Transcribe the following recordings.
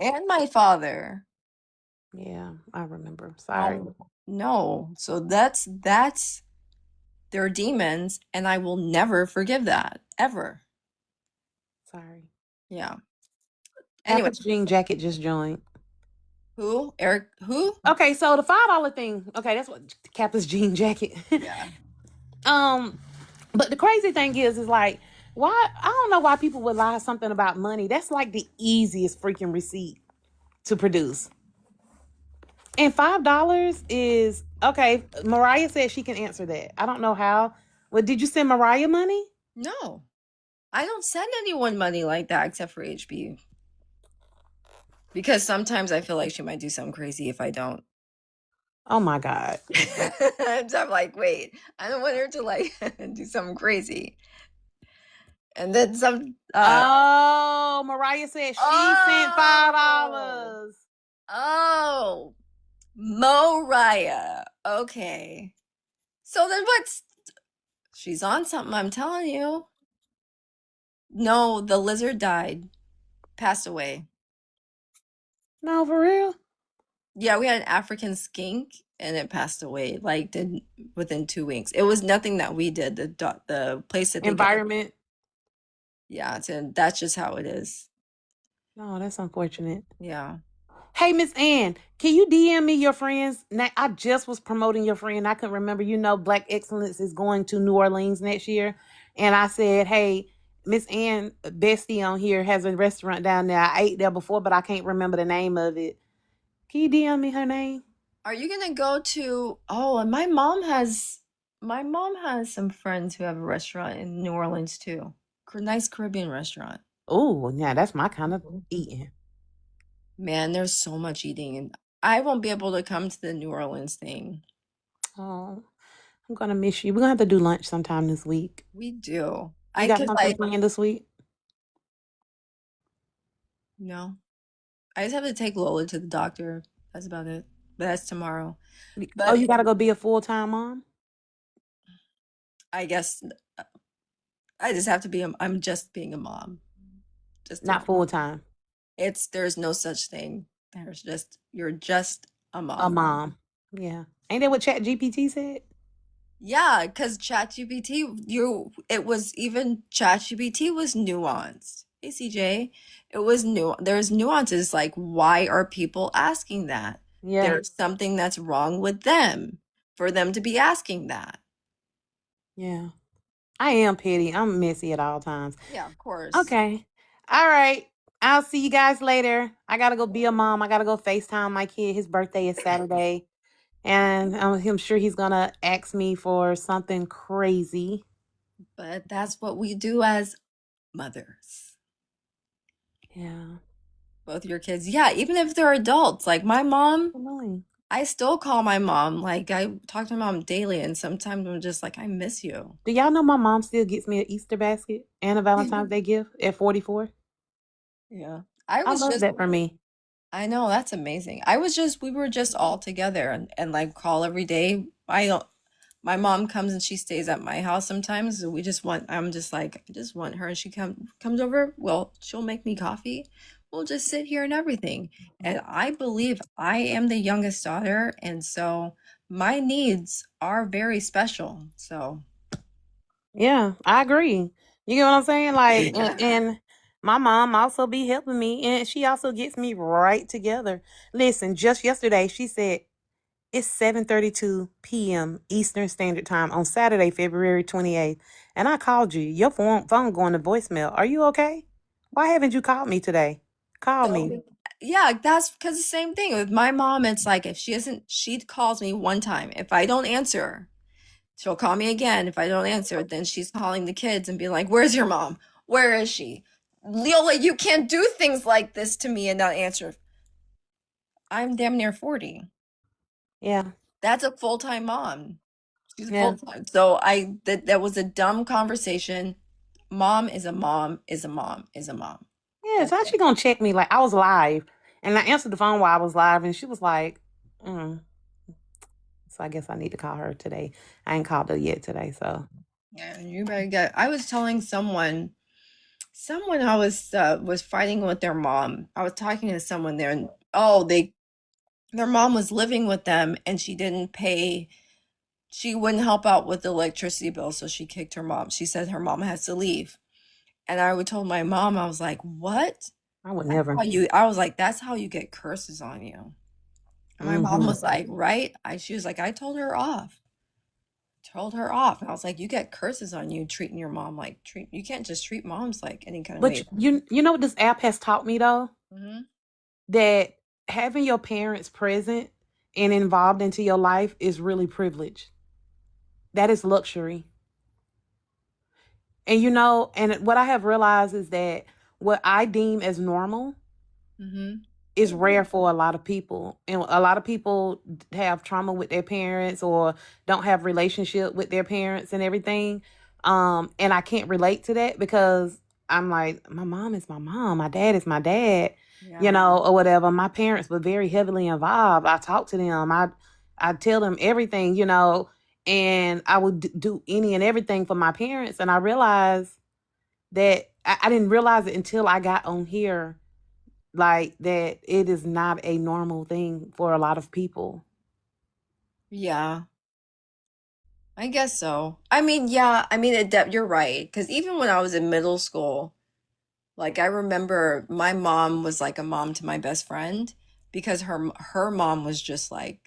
And my father. Yeah, I remember. Sorry. No. So that's their demons, and I will never forgive that. Ever. Sorry. Yeah. Anyway, Kappa's jean jacket just joined. who? Eric who? Okay, so the $5 thing. Okay, that's what Kappa's jean jacket. Yeah. um, but the crazy thing is like, why? I don't know why people would lie something about money. That's like the easiest freaking receipt to produce. And $5 is okay. Mariah said she can answer that. I don't know how. Well, did you send Mariah money? No. I don't send anyone money like that except for HB. Because sometimes I feel like she might do something crazy if I don't. Oh my God. So I'm like, wait, I don't want her to like do something crazy. And then some Oh, Mariah said she sent oh $5. oh Moriah. Okay. So then what's she's on something, I'm telling you. No, the lizard died, passed away. No, for real. Yeah, we had an African skink and it passed away like within 2 weeks. It was nothing that we did. The place that they got. Environment. Yeah, so that's just how it is. No, that's unfortunate. Yeah. Hey, Miss Ann, can you DM me your friends? Now, I just was promoting your friend. I couldn't remember. You know, Black Excellence is going to New Orleans next year. And I said, hey, Miss Ann, bestie on here, has a restaurant down there. I ate there before, but I can't remember the name of it. Can you DM me her name? Are you gonna go to and my mom has some friends who have a restaurant in New Orleans too. Nice Caribbean restaurant. Oh, yeah, that's my kind of eating. Man, there's so much eating and I won't be able to come to the New Orleans thing. Oh, I'm gonna miss you. We're gonna have to do lunch sometime this week. We do. You I got could something like planned this week? no. I just have to take Lola to the doctor. That's about it. But that's tomorrow. Oh, But you gotta go be a full-time mom? I guess I just have to be I'm just being a mom. Just a Not full-time. there's no such thing. You're just a A mom. mom. Yeah. Ain't that what Chat GPT said? Yeah, because ChatGPT, ChatGPT was nuanced. Hey CJ, it was new. There's nuances like why are people asking that? Yeah. There's something that's wrong with them for them to be asking that. Yeah. I am petty. I'm messy at all times. Yeah, of course. Okay. All right. I'll see you guys later. I gotta go be a mom. I gotta go FaceTime my kid. His birthday is Saturday. And I'm sure he's gonna ask me for something crazy. But that's what we do as mothers. Yeah. Both your kids. Yeah, even if they're adults. Like my mom, Annoying. I still call my mom. Like I talk to my mom daily, and sometimes I'm just like, I miss you. Do y'all know my mom still gets me an Easter basket and a Valentine's Day gift at 44? Yeah. I love that for me. I know, that's amazing. We were just all together and like call every day. My mom comes and she stays at my house sometimes. So I'm just like, I just want her and she comes over. Well, she'll make me coffee. We'll just sit here and everything. And I believe I am the youngest daughter. And so my needs are very special. So, Yeah, I agree. You get what I'm saying? Like, and my mom also be helping me, and she also gets me right together. Listen, just yesterday she said it's 7:32 p.m. Eastern Standard Time on Saturday, February 28th, and I called you. Your phone going to voicemail. Are you okay? Why haven't you called me today? Call me. so yeah, that's because the same thing with my mom. It's like if she calls me one time. If I don't answer, she'll call me again. If I don't answer, then she's calling the kids and being like, "Where's your mom? Where is she? Leola, you can't do things like this to me and not answer." I'm damn near 40. Yeah, That's a full-time mom. She's a yeah. full-time. So that was a dumb conversation. Mom is a mom is a mom is a mom. Yeah, That's so how it. she gonna check me? Like I was live, and I answered the phone while I was live, and she was like, mm. So I guess I need to call her today. I ain't called her yet today, so Yeah, you better get. I was telling someone I was fighting with their mom. I was talking to someone there, and oh, they their mom was living with them, and she didn't pay. She wouldn't help out with the electricity bill, so she kicked her mom. She said her mom has to leave. And I would told my mom, I was like, "What?" I would That's never. how you I was like, "That's how you get curses on you." And my mom Hmm. was like, "Right?" She was like, "I told her off." Told her off. And I was like, "You get curses on you treating your mom like treat you can't just treat moms like any kind of But way." you know what this app has taught me though? Hmm. That having your parents present and involved into your life is really privilege. That is luxury. And you know, and what I have realized is that what I deem as normal Hmm. is rare for a lot of people. And a lot of people have trauma with their parents or don't have relationship with their parents and everything. And I can't relate to that because I'm like, my mom is my mom, my dad is my dad, you Yeah. know, or whatever. My parents were very heavily involved. I talk to them. I tell them everything, you know, and I would do any and everything for my parents. And I realized that I didn't realize it until I got on here, like that it is not a normal thing for a lot of people. Yeah. I guess so. I mean, yeah, I mean, you're right. Because even when I was in middle school, like I remember my mom was like a mom to my best friend because her mom was just like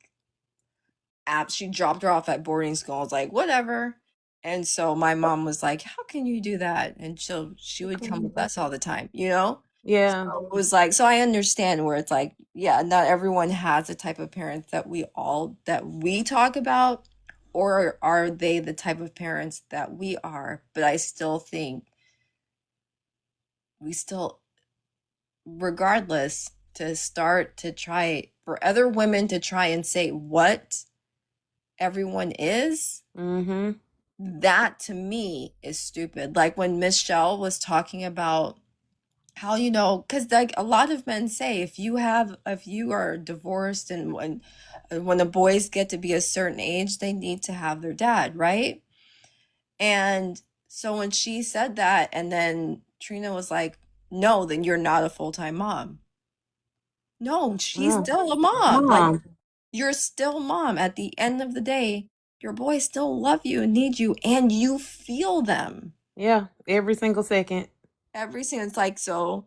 she dropped her off at boarding school. I was like, whatever. And so my mom was like, "How can you do that?" And she would come with us all the time, you know? Yeah. So it was like, so I understand where it's like, yeah, not everyone has the type of parents that we talk about, or are they the type of parents that we are? But I still think we still, regardless, to start to try for other women to try and say what everyone is, Mm-hmm. that to me is stupid. Like when Michelle was talking about how, because like a lot of men say if you are divorced and when the boys get to be a certain age, they need to have their dad, right? And so when she said that, and then Trina was like, "No, then you're not a full-time mom." No, she's Mm. still a mom. Like Mom. you're still mom. At the end of the day, your boys still love you and need you, and you feel them Yeah, every single second. every single. It's like so.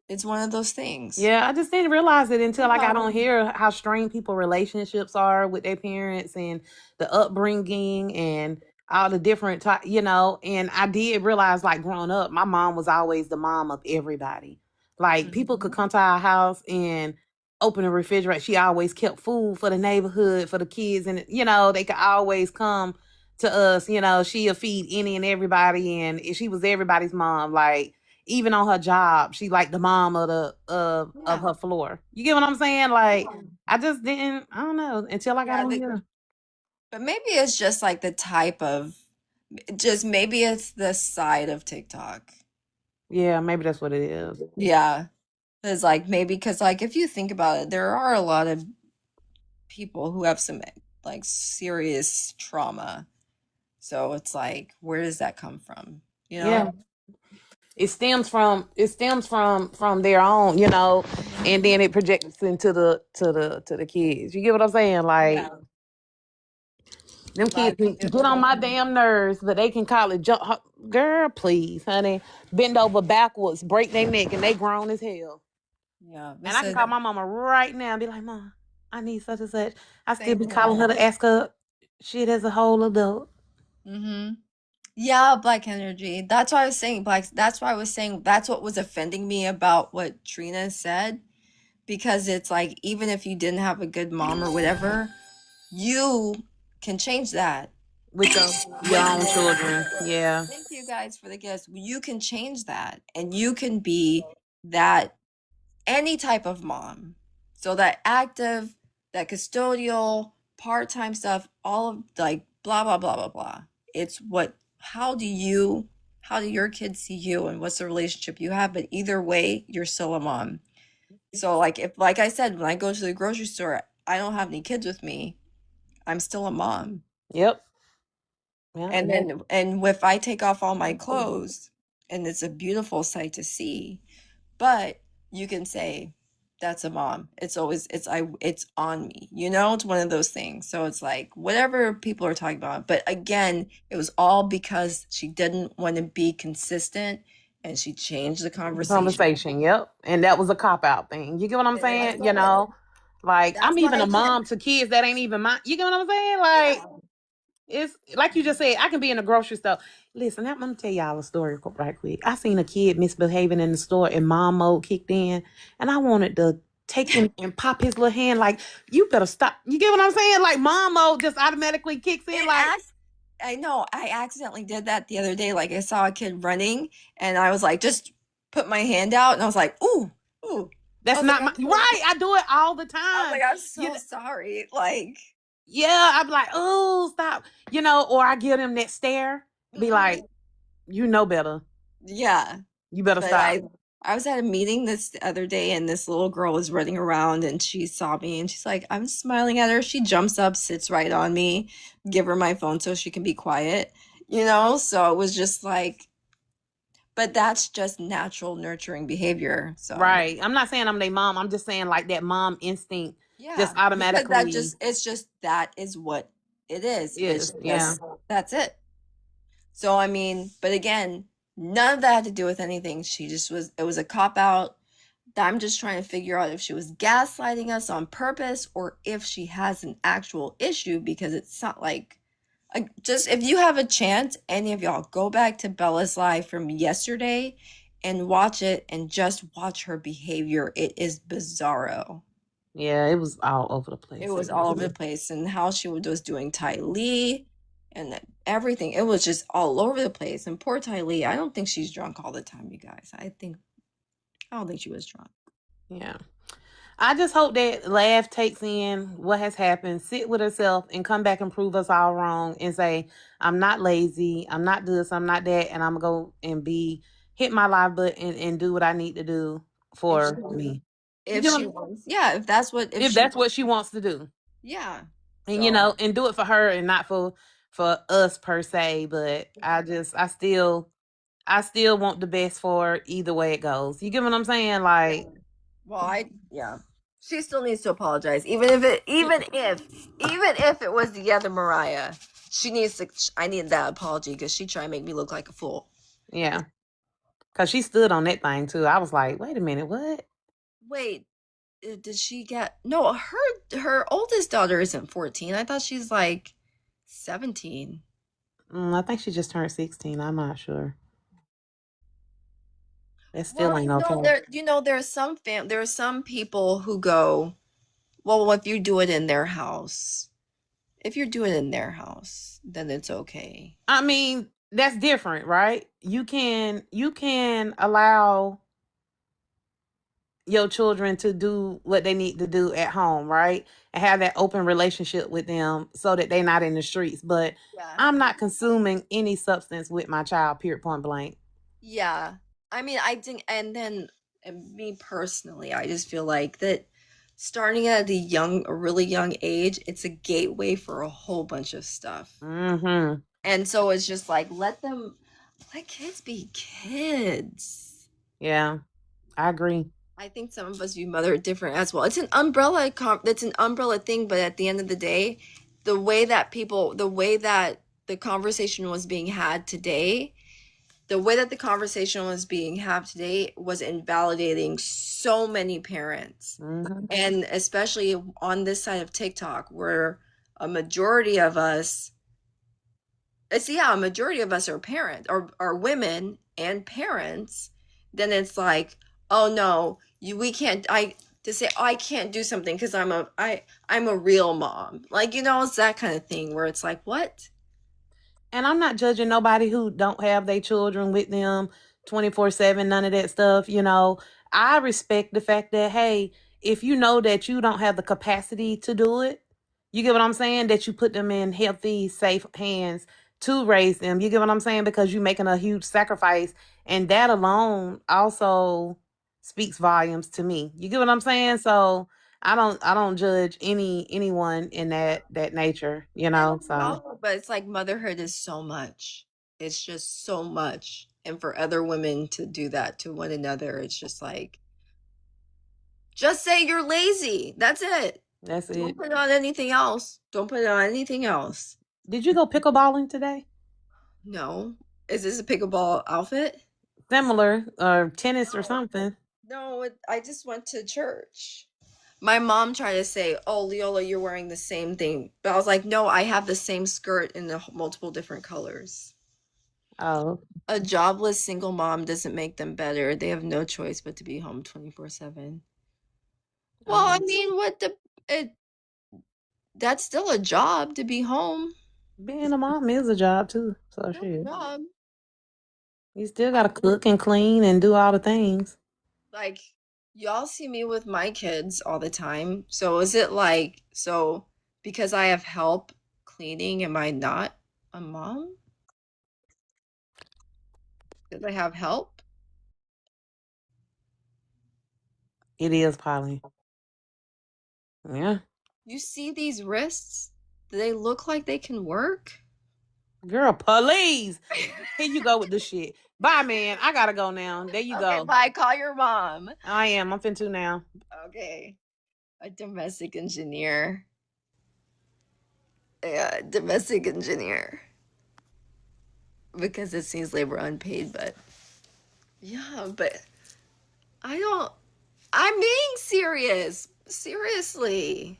It's one of those things. Yeah, I just didn't realize it until I Yeah. got on here how strained people relationships are with their parents and the upbringing and all the different you know, and I did realize like growing up, my mom was always the mom of everybody. Like people could Mhm. come to our house and open the refrigerator. She always kept food for the neighborhood, for the kids, and you know, they could always come to us, you know, she'll feed any and everybody, and she was everybody's mom. Like even on her job, she like the mom of the of Yeah. her floor. You get what I'm saying? Like Yeah. I just didn't. I don't know until I got Yeah, on here. but maybe it's just like the type of just maybe it's the side of TikTok. Yeah, maybe that's what it is. Yeah. It's like maybe because like if you think about it, there are a lot of people who have some like serious trauma. So it's like, where does that come from? You know? Yeah, it stems from their own, you know, and Mhm. then it projects into the kids. You get what I'm saying? Like Yeah. them kids Black can get on my energy. damn nerves, but they can call it jump. Girl, please, honey, bend over backwards, break their neck, and they grown as hell. Yeah. And This I can is call my mama right now and be like, Mom, I need such and such. I still same be calling her here. to ask her shit as a whole adult. Mm-hmm. Yeah, black energy. That's why I was saying black. That's why I was saying that's what was offending me about what Trina said. Because it's like, even if you didn't have a good mom or whatever, you can change that. With your With own children. Yeah. thank you guys for the gifts. You can change that and you can be that any type of mom. So that active, that custodial, part-time stuff, all of like blah blah blah blah blah. It's what how do your kids see you and what's the relationship you have, but either way, you're still a mom. So like if like I said, when I go to the grocery store, I don't have any kids with me. I'm still a mom. Yep. Yeah. And if I take off all my clothes, and it's a beautiful sight to see. But you can say that's a mom. It's always it's on me. You know, it's one of those things. So it's like whatever people are talking about. But again, it was all because she didn't want to be consistent and she changed the conversation. Conversation, yep. And that was a cop out thing. You get what I'm And that's saying? why Like that's I'm why even I a can't. mom to kids that ain't even mine. You get what I'm saying? Like Yeah. it's like you just said, I can be in a grocery store. Listen, I'm gonna tell y'all a story right quick. I seen a kid misbehaving in the store and mom mode kicked in, and I wanted to take him and pop his little hand like, you better stop. You get what I'm saying? Like mom mode just automatically kicks in It like, acts I know I accidentally did that the other day. Like I saw a kid running and I was like, just put my hand out and I was like, ooh, ooh. I that's was like, not my right. I do it all the I was time. like, I'm You so sorry. Like, Yeah, I'm like, oh, stop. Or I give them that stare, be mhm. like, you know better. Yeah. You better But stop. I was at a meeting this other day and this little girl was running around and she saw me and she's like, I'm smiling at her. She jumps up, sits right on me, give her my phone so she can be quiet, you know? So it was just like, but that's just natural nurturing behavior. So Right. I'm not saying I'm their mom. I'm just saying like that mom instinct yeah, just because that automatically just it's just that is what it is. is. It's Yeah. just that's it. So I mean, but again, none of that had to do with anything. She just was it was a cop out. I'm just trying to figure out if she was gaslighting us on purpose or if she has an actual issue because it's not like just if you have a chance, any of y'all go back to Bella's live from yesterday and watch it and just watch her behavior. It is bizarro. Yeah, it was all over the It place. was It all over was. the place and how she was doing Ty Lee and everything. It was just all over the place. And poor Ty Lee, I don't think she's drunk all the time, you guys. I don't think she was drunk. Yeah. I just hope that Laugh takes in what has happened, sit with herself, and come back and prove us all wrong and say, I'm not lazy, I'm not this, I'm not that, and I'm going to go and hit my live button and do what I need to do If she for me. You if get she what wants, yeah, if if she that's what wants, she wants to do. yeah. And So and do it for her and not for us per se, but I still want the best for her either way it goes. You get what I'm saying? yeah. Like Well, yeah. She still needs to apologize, even if it was the other Mariah. She needs to. I need that apology because she tried to make me look like a fool. yeah, cuz she stood on that thing too. I was like, "Wait a minute, what?" Wait, did she get no her oldest daughter isn't 14. I thought she's like 17. I think she just turned 16. I'm not sure. That still Well, ain't okay. there are some people who go, well, if you do it in their house, if you're doing it in their house, then it's okay. I mean, that's different, right? You can allow your children to do what they need to do at home, right? And have that open relationship with them so that they're not in the streets. But Yeah. I'm not consuming any substance with my child, period, point blank. Yeah. I mean, I think, and then me personally, I just feel like that starting at a really young age, it's a gateway for a whole bunch of stuff. Mm-hmm. And so it's just like let kids be kids. Yeah, I agree. I think some of us view mother different as well. It's an umbrella thing, but at the end of the day, the way that the conversation was being had today, the way that the conversation was being had today was invalidating so many parents. Mm-hmm. And especially on this side of TikTok where a majority of us a majority of us are parents or are women and parents, then it's like, oh no, we can't I to say, oh, I can't do something because I'm a real mom. Like, it's that kind of thing where it's like, what? And I'm not judging nobody who don't have their children with them 24/7, none of that stuff. I respect the fact that, hey, if you know that you don't have the capacity to do it, you get what I'm saying? That you put them in healthy, safe hands to raise them. You get what I'm saying? Because you're making a huge sacrifice. And that alone also speaks volumes to me. You get what I'm saying? So I don't judge anyone in that nature. And So no, but it's like motherhood is so much. It's just so much. And for other women to do that to one another, it's just like, just say you're lazy. That's it. That's Don't it. put on anything else. Don't put on anything else. Did you go pickleballing today? No. Is this a pickleball outfit? Similar or tennis or No. something? No, I just went to church. My mom tried to say, "Oh, Leola, you're wearing the same thing." But I was like, "No, I have the same skirt in the multiple different colors." Oh, A jobless single mom doesn't make them better. They have no choice but to be home 24/7. Well, I oh. mean, it that's still a job to be home. Being a mom is a job too. So Still a shit. job. You still I gotta cook and clean and do all the things. like y'all see me with my kids all the time. So is it like so because I have help cleaning, am I not a mom? Because I have help? It is, Polly. Yeah. You see these wrists? Do they look like they can work? Girl, please. Here you go with the shit. Bye, man. I gotta go now. There you Okay, go. bye. Call your mom. I am. I'm finna now. Okay. A domestic engineer. Yeah, domestic engineer. Because it seems labor unpaid, but yeah, but I don't. I'm being serious. Seriously.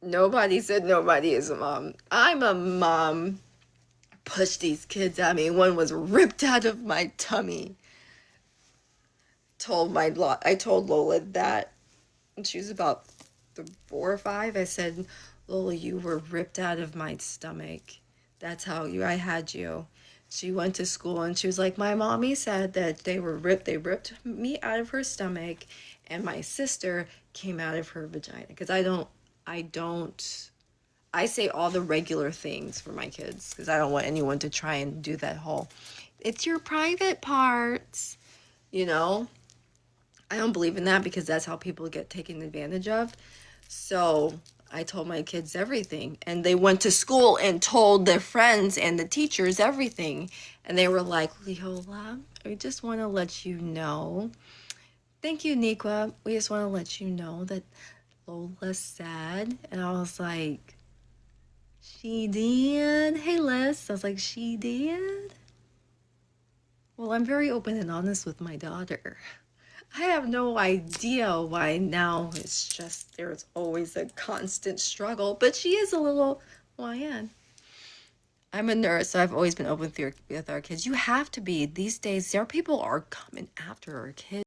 Nobody said nobody is a mom. I'm a mom. Push these kids at me. One was ripped out of my tummy. I told Lola that when she was about 4 or 5. I said, Lola, you were ripped out of my stomach. That's how I had you. She went to school and she was like, my mommy said that they ripped me out of her stomach and my sister came out of her vagina. Because I don't, I say all the regular things for my kids because I don't want anyone to try and do that whole, it's your private parts, you know? I don't believe in that because that's how people get taken advantage of. So I told my kids everything, and they went to school and told their friends and the teachers everything. And they were like, Leola, we just want to let you know. Thank you, Niqua. We just want to let you know that Lola said. And I was like, she did? Hey, Liz. I was like, she did? Well, I'm very open and honest with my daughter. I have no idea why now it's just there's always a constant struggle, but she is a little, well, I am. I'm a nurse, so I've always been open with our kids. You have to be. These days, there are people are coming after our kids.